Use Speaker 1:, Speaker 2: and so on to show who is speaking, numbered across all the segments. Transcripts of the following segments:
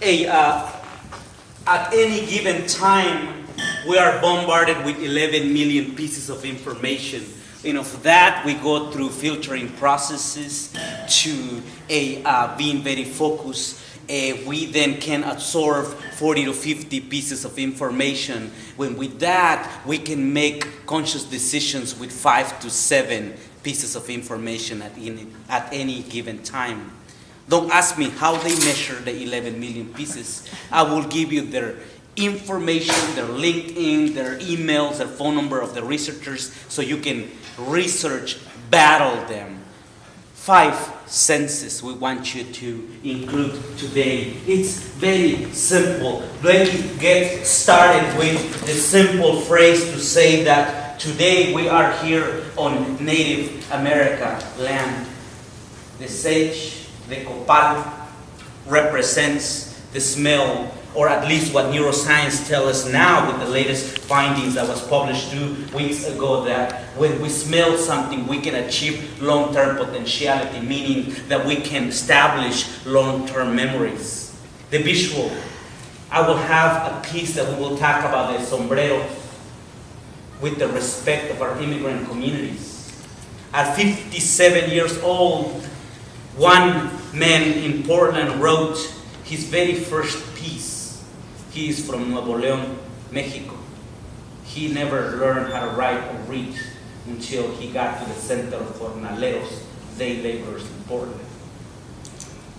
Speaker 1: Hey, at any given time, we are bombarded with 11 million pieces of information. For that, we go through filtering processes to being very focused. We then can absorb 40 to 50 pieces of information. When with that, we can make conscious decisions with 5 to 7 pieces of information at any given time. Don't ask me how they measure the 11 million pieces. I will give you their information, their LinkedIn, their emails, their phone number of the researchers, so you can research, battle them. 5 senses we want you to include today. It's very simple. Let me get started with the simple phrase to say that today we are here on Native America land. The sage, the copal, represents the smell, or at least what neuroscience tells us now with the latest findings that was published 2 weeks ago, that when we smell something, we can achieve long-term potentiality, meaning that we can establish long-term memories. The visual, I will have a piece that we will talk about the sombreros with the respect of our immigrant communities. At 57 years old, one man in Portland wrote his very first piece. He is from Nuevo León, Mexico. He never learned how to write or read until he got to the center of jornaleros, day laborers in Portland.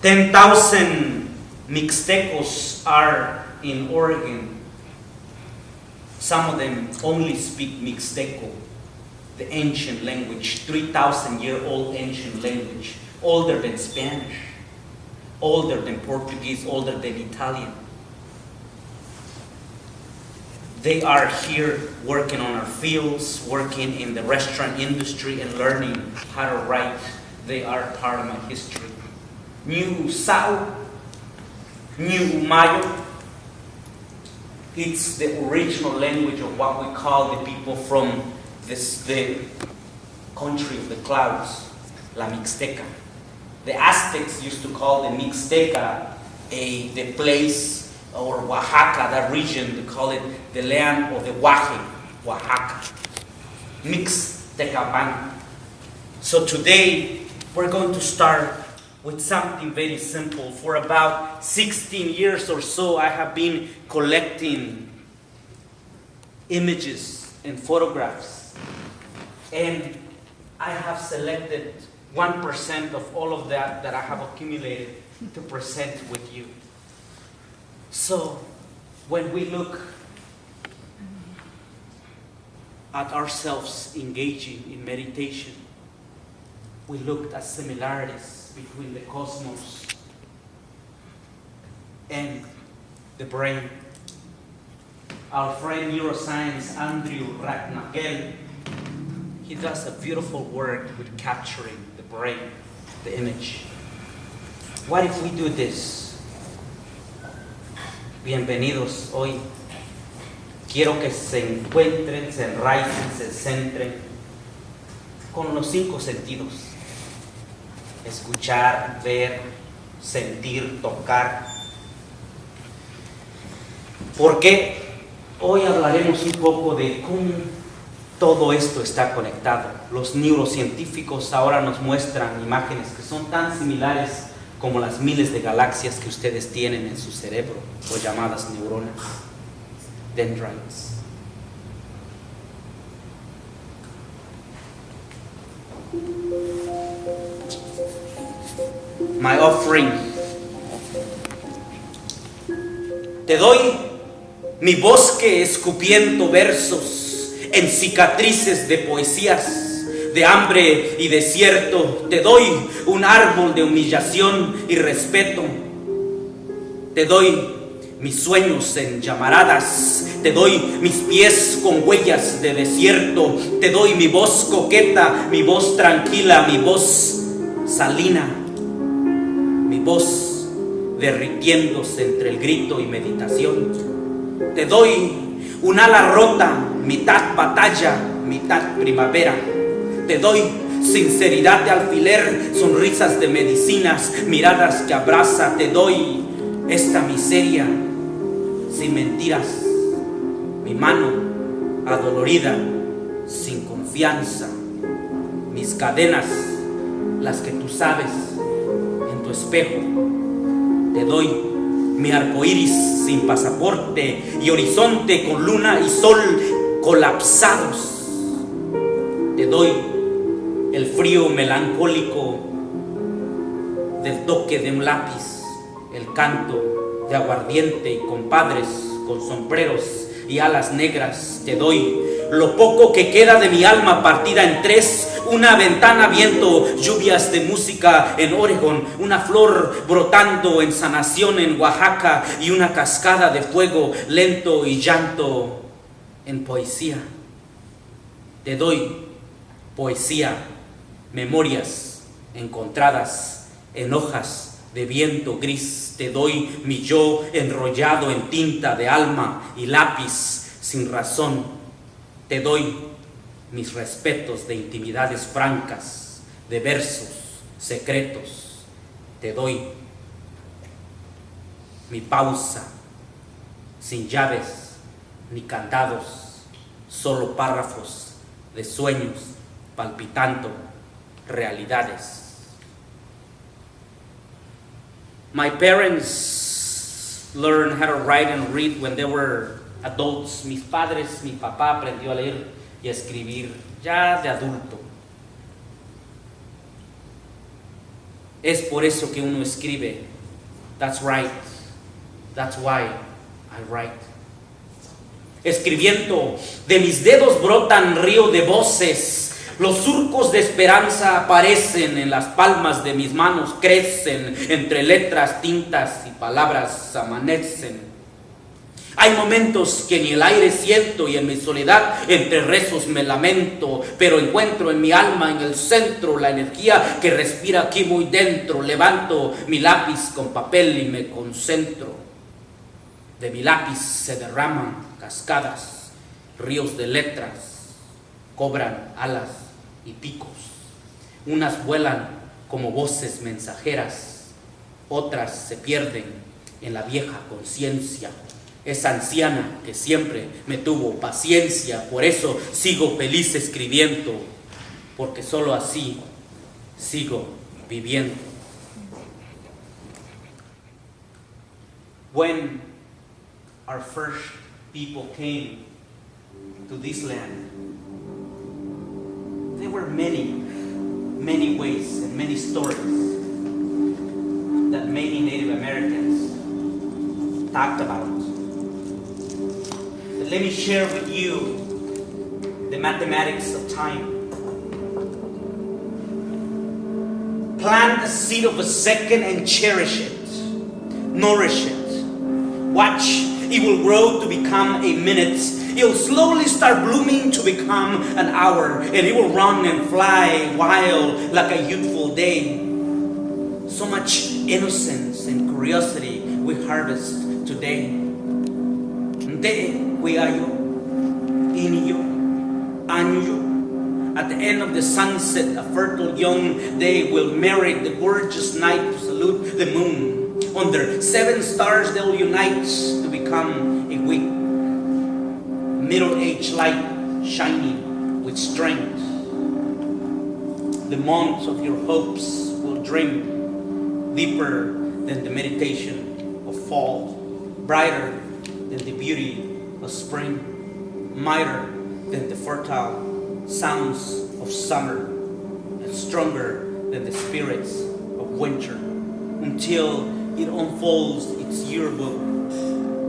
Speaker 1: 10,000 Mixtecos are in Oregon. Some of them only speak Mixteco, the ancient language, 3,000-year-old ancient language, older than Spanish, older than Portuguese, older than Italian. They are here working on our fields, working in the restaurant industry and learning how to write. They are part of my history. New Sao, New Mayo, it's the original language of what we call the people from the country of the clouds, La Mixteca. The Aztecs used to call the Mixteca the place, or Oaxaca, that region, they call it the land of the Guaje, Oaxaca. Mixtecapan. So today, we're going to start with something very simple. For about 16 years or so, I have been collecting images and photographs. And I have selected 1% of all of that I have accumulated to present with you. So, when we look at ourselves engaging in meditation, we looked at similarities between the cosmos and the brain. Our friend neuroscience Andrew Ragnagel, he does a beautiful work with capturing the brain, the image. What if we do this? Bienvenidos hoy. Quiero que se encuentren, se enraicen, se centren con los 5 sentidos. Escuchar, ver, sentir, tocar. Porque hoy hablaremos un poco de cómo todo esto está conectado. Los neurocientíficos ahora nos muestran imágenes que son tan similares como las miles de galaxias que ustedes tienen en su cerebro, o llamadas neuronas, dendrites. My offering. Te doy mi bosque escupiendo versos en cicatrices de poesías, de hambre y desierto. Te doy un árbol de humillación y respeto. Te doy mis sueños en llamaradas. Te doy mis pies con huellas de desierto. Te doy mi voz coqueta, mi voz tranquila, mi voz salina, mi voz derritiéndose entre el grito y meditación. Te doy un ala rota, mitad batalla, mitad primavera. Te doy sinceridad de alfiler, sonrisas de medicinas, miradas que abraza. Te doy esta miseria sin mentiras, mi mano adolorida, sin confianza, mis cadenas, las que tú sabes, en tu espejo, te doy mi arco iris sin pasaporte y horizonte con luna y sol colapsados, te doy el frío melancólico del toque de un lápiz, el canto de aguardiente y compadres con sombreros y alas negras, te doy lo poco que queda de mi alma partida en tres, una ventana viento, lluvias de música en Oregon, una flor brotando en sanación en Oaxaca y una cascada de fuego lento y llanto en poesía. Te doy poesía, memorias encontradas en hojas de viento gris, te doy mi yo enrollado en tinta de alma y lápiz sin razón, te doy mis respetos de intimidades francas, de versos secretos, te doy mi pausa sin llaves ni candados, solo párrafos de sueños palpitando realidades. My parents learned how to write and read when they were adults. Mis padres, mi papá aprendió a leer y a escribir ya de adulto. Es por eso que uno escribe. That's right. That's why I write. Escribiendo, de mis dedos brotan río de voces. Los surcos de esperanza aparecen en las palmas de mis manos, crecen entre letras, tintas y palabras amanecen. Hay momentos que ni el aire siento y en mi soledad entre rezos me lamento, pero encuentro en mi alma, en el centro, la energía que respira aquí muy dentro. Levanto mi lápiz con papel y me concentro. De mi lápiz se derraman cascadas, ríos de letras, cobran alas y picos. Unas vuelan como voces mensajeras, otras se pierden en la vieja conciencia. Esa anciana que siempre me tuvo paciencia, por eso sigo feliz escribiendo, porque solo así sigo viviendo. When our first people came to this land, there were many ways and many stories that many Native Americans talked about. But let me share with you the mathematics of time. Plant a seed of a second and cherish it, nourish it, watch. It will grow to become a minute. It will slowly start blooming to become an hour. And it will run and fly wild like a youthful day. So much innocence and curiosity we harvest today. Nde kuyayo, iniyo, anyo. At the end of the sunset, a fertile young day will marry the gorgeous night to salute the moon. Under 7 stars they'll unite to become a weak, middle-aged light shining with strength. The months of your hopes will dream deeper than the meditation of fall, brighter than the beauty of spring, mightier than the fertile sounds of summer, and stronger than the spirits of winter, until it unfolds its yearbook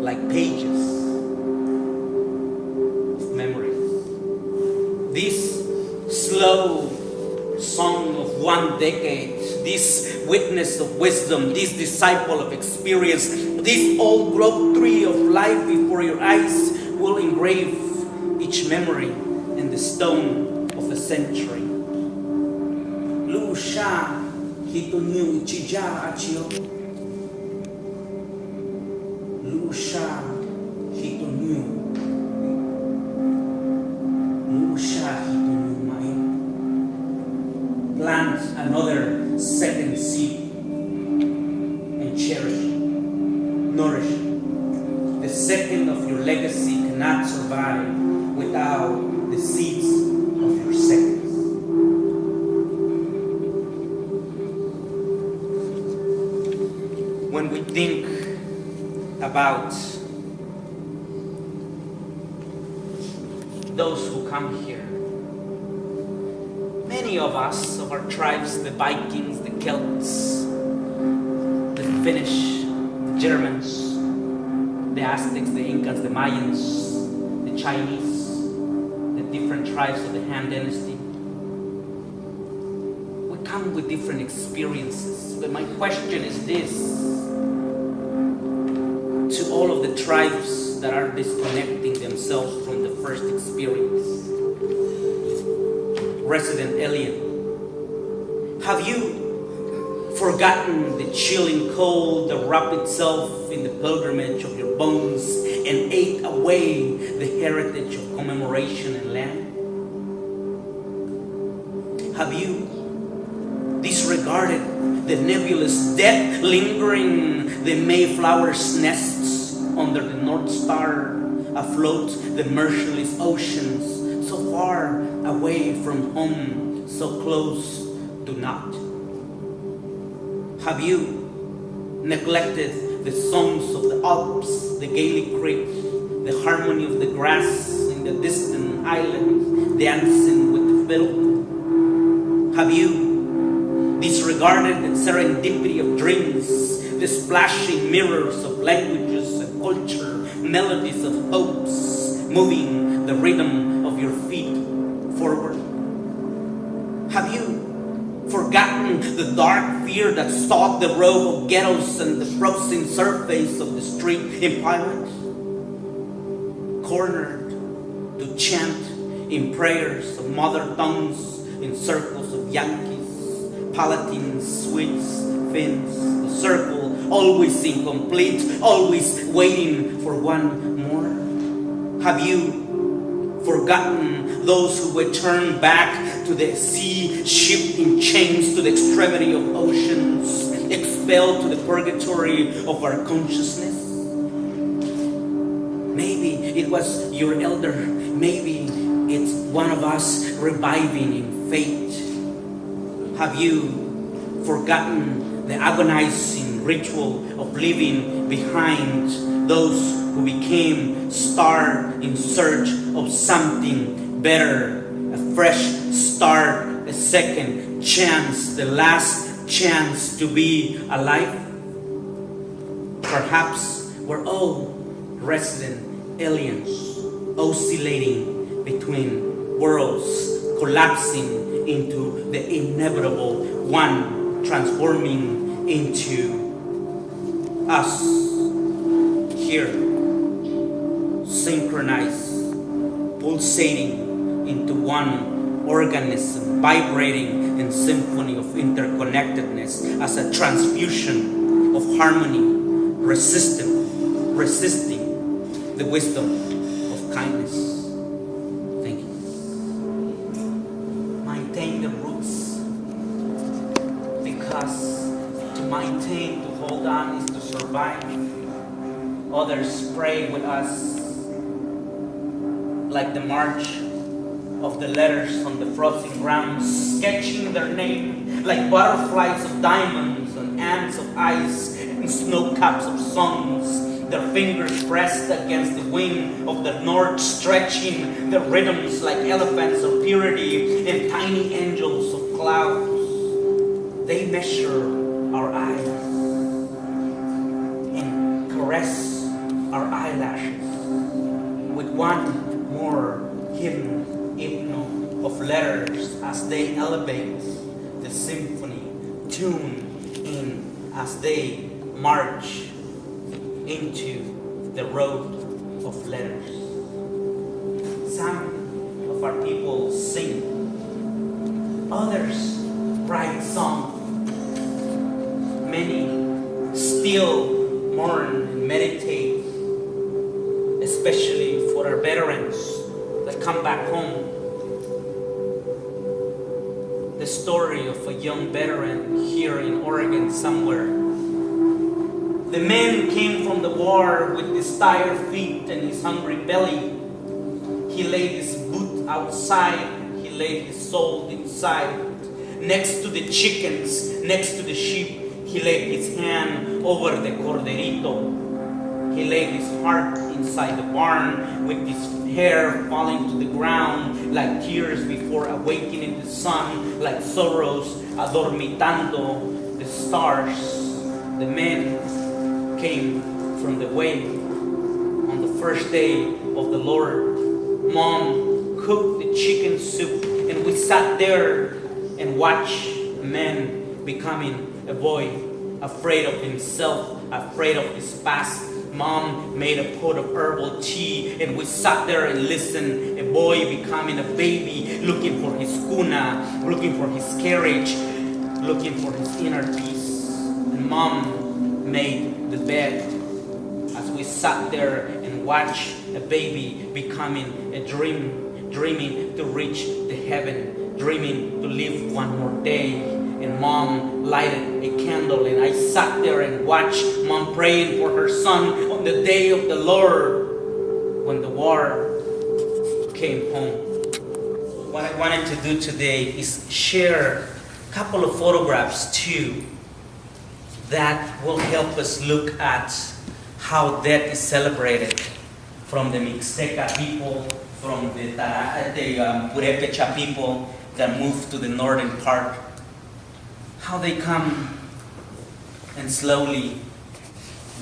Speaker 1: like pages of memories. This slow song of one decade, this witness of wisdom, this disciple of experience, this old growth tree of life before your eyes will engrave each memory in the stone of a century. Lu sha hitunyu chija achio. Lusha hitunyu, Lusha hitunyu mai. Plant another second seed and cherish it. second of your legacy cannot survive without the seeds of your seconds. When we think about those who come here, many of us, of our tribes, the Vikings, the Celts, the Finnish, the Germans, the Aztecs, the Incas, the Mayans, the Chinese, the different tribes of the Han Dynasty, we come with different experiences. But my question is this: to all of the tribes that are disconnecting themselves from the first experience, resident alien, have you forgotten the chilling cold that wrapped itself in the pilgrimage of your bones and ate away the heritage of commemoration and land? Have you disregarded the nebulous death lingering the Mayflower's nests under the North Star, afloat the merciless oceans, so far away from home, so close to not? Have you neglected the songs of the Alps, the Gaelic Creek, the harmony of the grass in the distant islands dancing with the fiddle? Have you disregarded the serendipity of dreams, the splashing mirrors of languages and culture, melodies of hopes, moving the rhythm of your feet forward? Have you forgotten the dark fear that stalked the row of ghettos and the frozen surface of the street empires? Cornered to chant in prayers of mother tongues in circles of Yankees, Palatines, Swedes, Finns, the circle always incomplete, always waiting for one more? Have you forgotten those who were turned back to the sea, shipped in chains to the extremity of oceans, expelled to the purgatory of our consciousness? Maybe it was your elder, maybe it's one of us reviving in fate. Have you forgotten the agonizing ritual of leaving behind those who became starved in search of something better, a fresh start, a second chance, the last chance to be alive? Perhaps we're all resident aliens, oscillating between worlds, collapsing into the inevitable one, transforming into us here, synchronized, pulsating into one organism, vibrating in symphony of interconnectedness as a transfusion of harmony, resisting the wisdom of kindness. Thank you. Maintain the roots, because to maintain, to hold on is to survive. Others pray with us, like the march of the letters on the frozen ground, sketching their name like butterflies of diamonds and ants of ice and snow caps of suns. Their fingers pressed against the wing of the north, stretching their rhythms like elephants of purity and tiny angels of clouds. They measure our eyes and caress our eyelashes with one more hidden hypno of letters as they elevate the symphony, tune in as they march into the road of letters. Some of our people sing, others write songs. Many still mourn and meditate, especially for our veterans that come back home. The story of a young veteran here in Oregon somewhere The man came from the war with his tired feet and his hungry belly. He laid his boot outside, he laid his soul inside. Next to the chickens, next to the sheep, he laid his hand over the corderito. He laid his heart inside the barn with his hair falling to the ground like tears before awakening the sun, like sorrows adormitando the stars. The man came from the way on the first day of the Lord. Mom cooked the chicken soup and we sat there and watched a man becoming a boy, afraid of himself, afraid of his past. Mom made a pot of herbal tea and we sat there and listened. A boy becoming a baby, looking for his cuna, looking for his carriage, looking for his inner peace. And Mom made the bed as we sat there and watched a baby becoming a dream, dreaming to reach the heaven, dreaming to live one more day. And Mom lighted a candle and I sat there and watched Mom praying for her son on the day of the Lord when the war came home. What I wanted to do today is share a couple of photographs too that will help us look at how death is celebrated from the Mixteca people, from the Purepecha people that moved to the northern part. How they come and slowly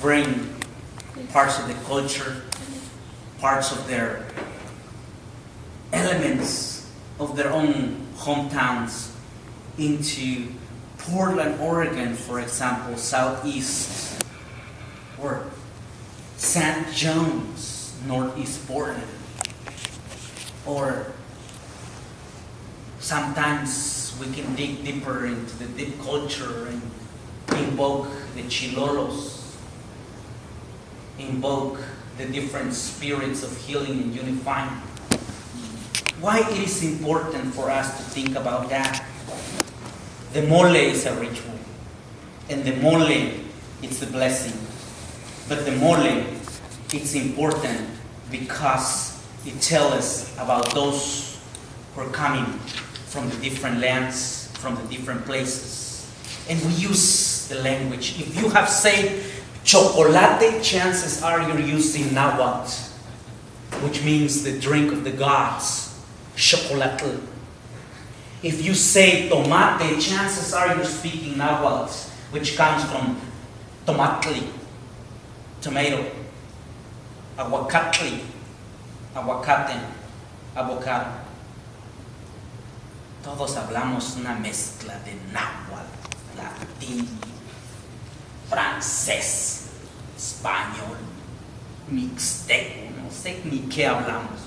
Speaker 1: bring parts of the culture, parts of their elements of their own hometowns into Portland, Oregon, for example, southeast, or St. John's, northeast Portland, or sometimes we can dig deeper into the deep culture and invoke the Chilolos, invoke the different spirits of healing and unifying. Why it is important for us to think about that? The mole is a ritual, and the mole, it's a blessing. But the mole, it's important because it tells us about those who are coming from the different lands, from the different places. And we use the language. If you have said chocolate, chances are you're using Nahuatl, which means the drink of the gods, chocolate. If you say tomate, chances are you're speaking Nahuatl, which comes from tomatli, tomato, aguacatli, aguacate, avocado. Todos hablamos una mezcla de náhuatl, latín, francés, español, mixteco, no sé ni qué hablamos.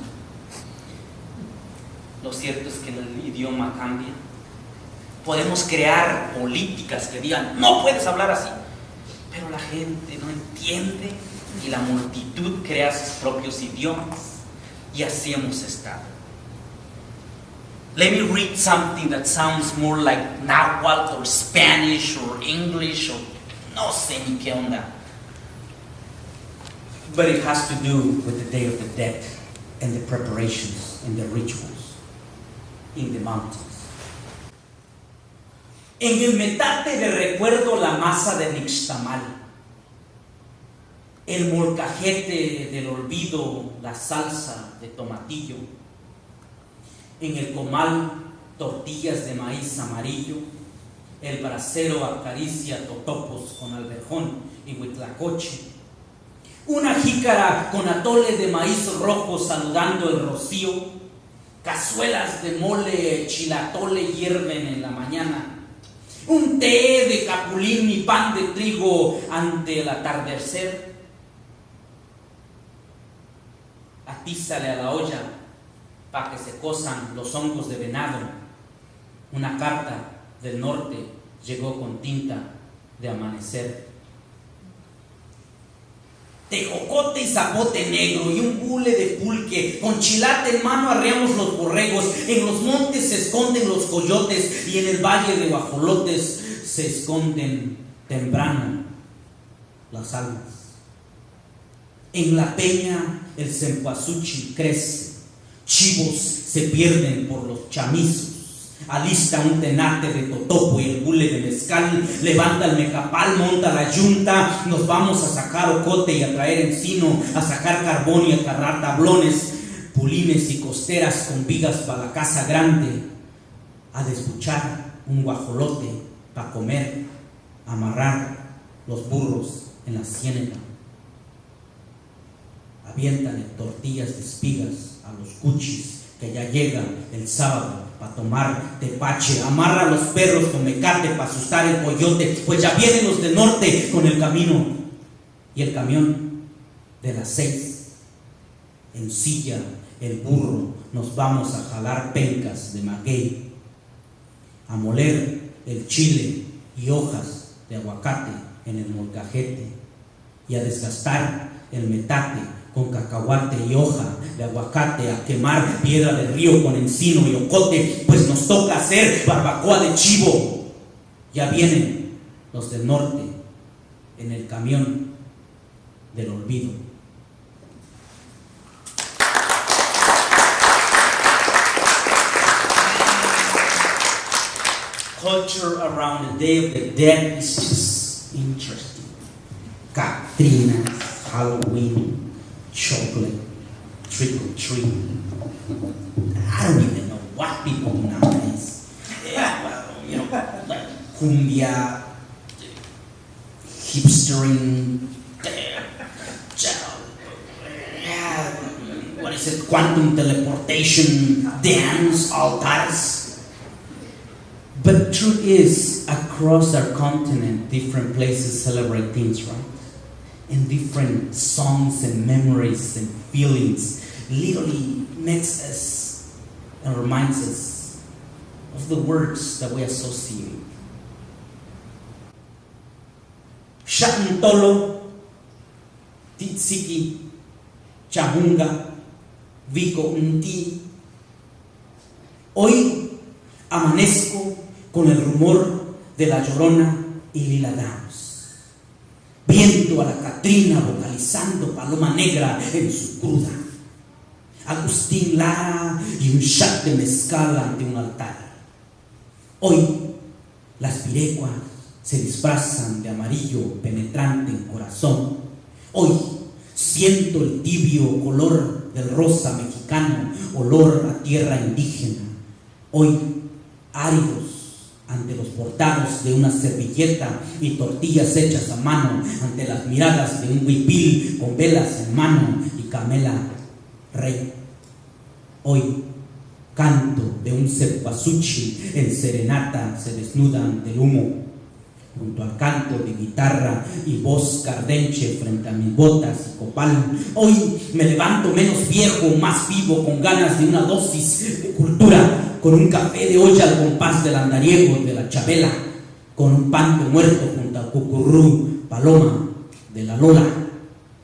Speaker 1: Lo cierto es que el idioma cambia. Podemos crear políticas que digan, no puedes hablar así, pero la gente no entiende y la multitud crea sus propios idiomas y así hemos estado. Let me read something that sounds more like Nahuatl or Spanish or English or no sé ni qué onda. But it has to do with the Day of the Dead and the preparations and the rituals in the mountains. En el metate de recuerdo la masa de nixtamal, el molcajete del olvido, la salsa de tomatillo, en el comal tortillas de maíz amarillo, el brasero acaricia totopos con alberjón y huitlacoche, una jícara con atole de maíz rojo saludando el rocío, cazuelas de mole chilatole hierven en la mañana, un té de capulín y pan de trigo ante el atardecer. Atízale a la olla para que se cosan los hongos de venado. Una carta del norte llegó con tinta de amanecer. Tejocote y zapote negro y un hule de pulque, con chilate en mano arreamos los borregos, en los montes se esconden los coyotes y en el valle de guajolotes se esconden temprano
Speaker 2: las almas. En la peña el cempasúchil crece, chivos se pierden por los chamizos. Alista un tenate de totopo y el bule de mezcal, levanta el mecapal, monta la yunta, nos vamos a sacar ocote y a traer encino, a sacar carbón y a cargar tablones, pulines y costeras con vigas para la casa grande, a desbuchar un guajolote para comer, amarrar los burros en la ciénaga. Aviéntale tortillas de espigas a los cuchis que ya llega el sábado para tomar tepache. Amarra a los perros con mecate para asustar el coyote, pues ya vienen los del norte con el camino y el camión de las 6. Ensilla el burro, nos vamos a jalar pencas de maguey, a moler el chile y hojas de aguacate en el molcajete y a desgastar el metate con cacahuate y hoja de aguacate, a quemar piedra del río con encino y ocote, pues nos toca hacer barbacoa de chivo. Ya vienen los del norte en el camión del olvido. Culture around the Day of the Dead is just interesting. Catrinas, Halloween, chocolate, trick or treat. I don't even know what people do nowadays. Yeah, well, you know, like cumbia, hipstering, what is it, quantum teleportation, dance, altars. But truth is, across our continent, different places celebrate things, right? And different songs and memories and feelings literally makes us and reminds us of the words that we associate. Shantolo, Titsiki, Chamunga, Vico Unti. Hoy amanezco con el rumor de la Llorona y Lila Downs. Viento a la Catrina vocalizando Paloma Negra en su cruda. Agustín Lara y un shot de mezcal ante un altar. Hoy las pirecuas se disfrazan de amarillo penetrante en corazón. Hoy siento el tibio color del rosa mexicano, olor a tierra indígena. Hoy áridos ante los bordados de una servilleta y tortillas hechas a mano, ante las miradas de un huipil con velas en mano y camela rey. Hoy canto de un cempasúchil en serenata se desnuda ante el humo, junto al canto de guitarra y voz cardenche frente a mis botas y copal. Hoy me levanto menos viejo, más vivo, con ganas de una dosis de cultura, con un café de olla al compás del andariego de la chabela, con un pan de muerto junto al cucurrú, paloma de la lola,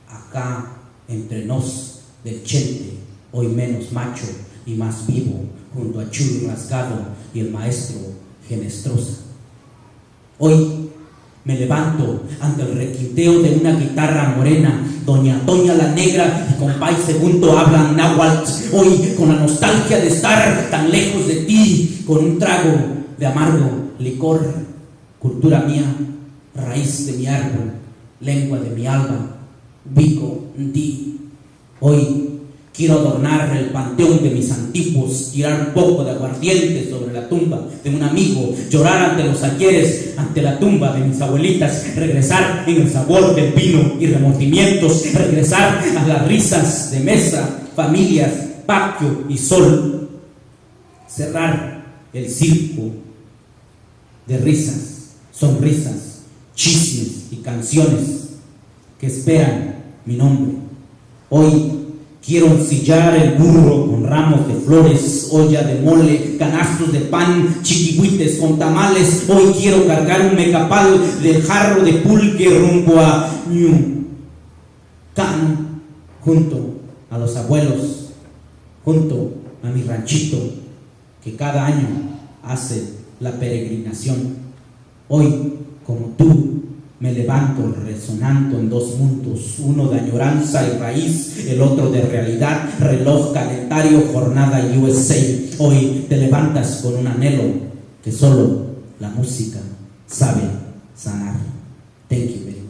Speaker 2: acá entre nos del chente, hoy menos macho y más vivo, junto a Chuy Rasgado y el maestro Genestrosa. Hoy me levanto ante el requinteo de una guitarra morena, Doña Toña la Negra y Compay Segundo hablan náhuatl. Hoy con la nostalgia de estar tan lejos de ti, con un trago de amargo licor, cultura mía, raíz de mi árbol, lengua de mi alma, bico di. Hoy quiero adornar el panteón de mis antiguos, tirar un poco de aguardiente sobre la tumba de un amigo, llorar ante los ayeres, ante la tumba de mis abuelitas, regresar en el sabor del vino y remordimientos, regresar a las risas de mesa, familias, patio y sol, cerrar el circo de risas, sonrisas, chismes y canciones que esperan mi nombre. Hoy quiero ensillar el burro con ramos de flores, olla de mole, canastos de pan, chiquihuites con tamales. Hoy quiero cargar un mecapal del jarro de pulque rumbo a Can, junto a los abuelos, junto a mi ranchito que cada año hace la peregrinación. Hoy, como tú, Me levanto resonando en dos mundos, uno de añoranza y raíz, el otro de realidad, reloj, calendario, jornada y USA. Hoy te levantas con un anhelo que solo la música sabe sanar. Thank you very much.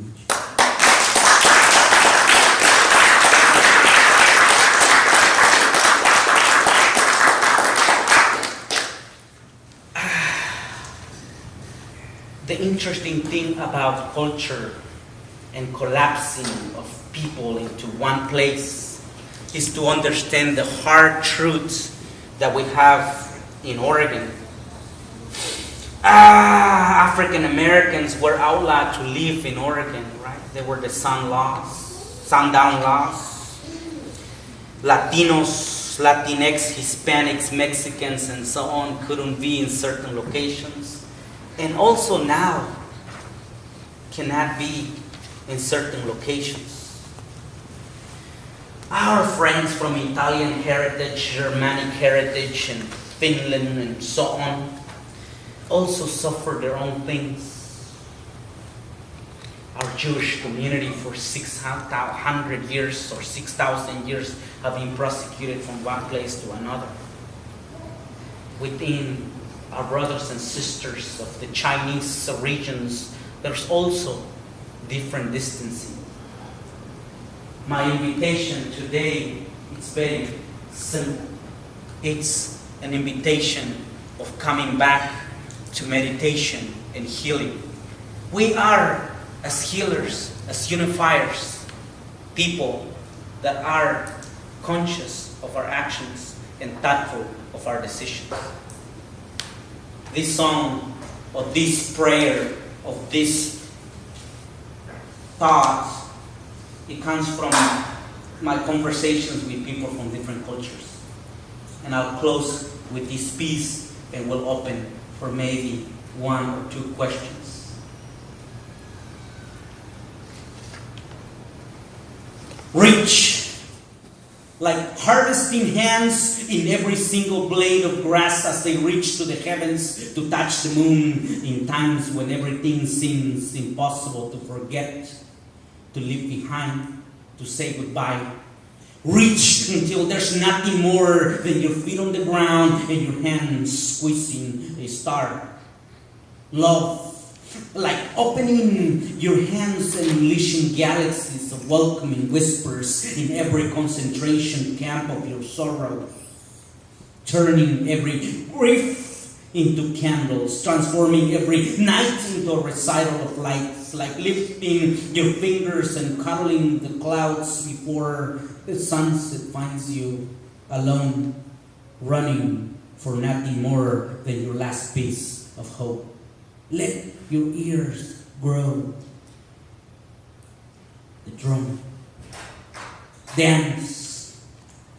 Speaker 1: The interesting thing about culture and collapsing of people into one place is to understand the hard truths that we have in Oregon. African Americans were outlawed to live in Oregon, right? They were the sundown laws. Latinos, Latinx, Hispanics, Mexicans, and so on couldn't be in certain locations. And also now cannot be in certain locations. Our friends from Italian heritage, Germanic heritage, and Finland, and so on, also suffer their own things. Our Jewish community for 600 years or 6,000 years have been persecuted from one place to another. Within our brothers and sisters of the Chinese regions, there's also different distancing. My invitation today is very simple. It's an invitation of coming back to meditation and healing. We are, as healers, as unifiers, people that are conscious of our actions and thoughtful of our decisions. This song, or this prayer, of this thought, it comes from my conversations with people from different cultures. And I'll close with this piece and we'll open for maybe one or two questions. Reach. Like harvesting hands in every single blade of grass as they reach to the heavens to touch the moon in times when everything seems impossible, to forget, to leave behind, to say goodbye. Reach until there's nothing more than your feet on the ground and your hands squeezing a star. Love. Like opening your hands and unleashing galaxies of welcoming whispers in every concentration camp of your sorrows. Turning every grief into candles, transforming every night into a recital of lights, like lifting your fingers and cuddling the clouds before the sunset finds you alone, running for nothing more than your last piece of hope. Let your ears grow. The drum. Dance.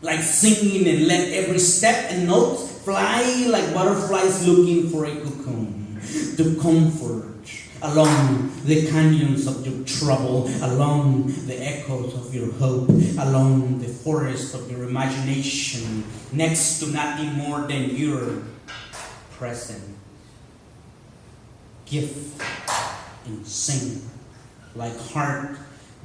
Speaker 1: Like singing, and let every step and note fly like butterflies looking for a cocoon. To comfort along the canyons of your trouble, along the echoes of your hope, along the forest of your imagination, next to nothing more than your present. Gift and sing like heart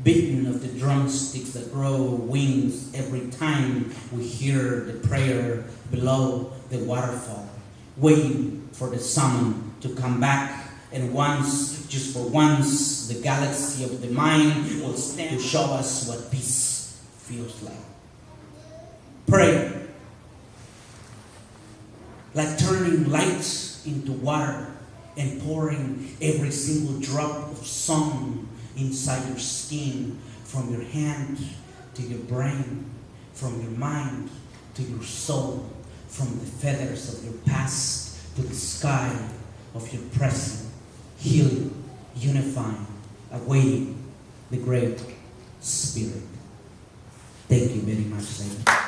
Speaker 1: beating of the drumsticks that grow wings every time we hear the prayer below the waterfall, waiting for the summon to come back, and once, just for once, the galaxy of the mind will stand to show us what peace feels like. Pray like turning light into water and pouring every single drop of song inside your skin, from your hand to your brain, from your mind to your soul, from the feathers of your past to the sky of your present, healing, unifying, awaiting the great Spirit. Thank you very much, Salem.